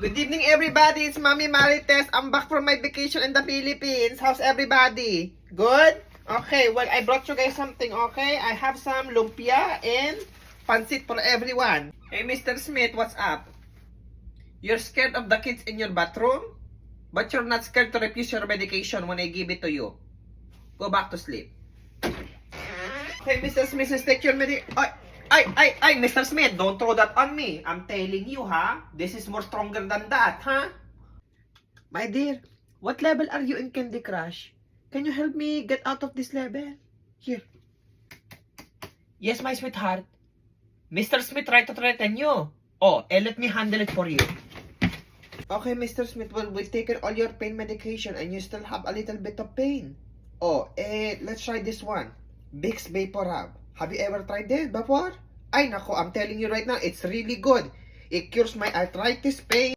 Good evening, everybody. It's Mommy Marites. I'm back from my vacation in the Philippines. How's everybody? Good? Okay, well, I brought you guys something, okay? I have some lumpia and pancit for everyone. Hey, Mr. Smith, what's up? You're scared of the kids in your bathroom? But you're not scared to refuse your medication when I give it to you. Go back to sleep. Hey, Mr. Smith, take your Ay, Mr. Smith, don't throw that on me. I'm telling you, this is more stronger than that, My dear, what level are you in Candy Crush? Can you help me get out of this level? Here. Yes, my sweetheart. Mr. Smith tried to threaten you. Oh, let me handle it for you. Okay, Mr. Smith, well, we've taken all your pain medication and you still have a little bit of pain. Oh, let's try this one. Vicks Vapor Rub. Have you ever tried this before? Ay, nako, I'm telling you right now, it's really good. It cures my arthritis pain.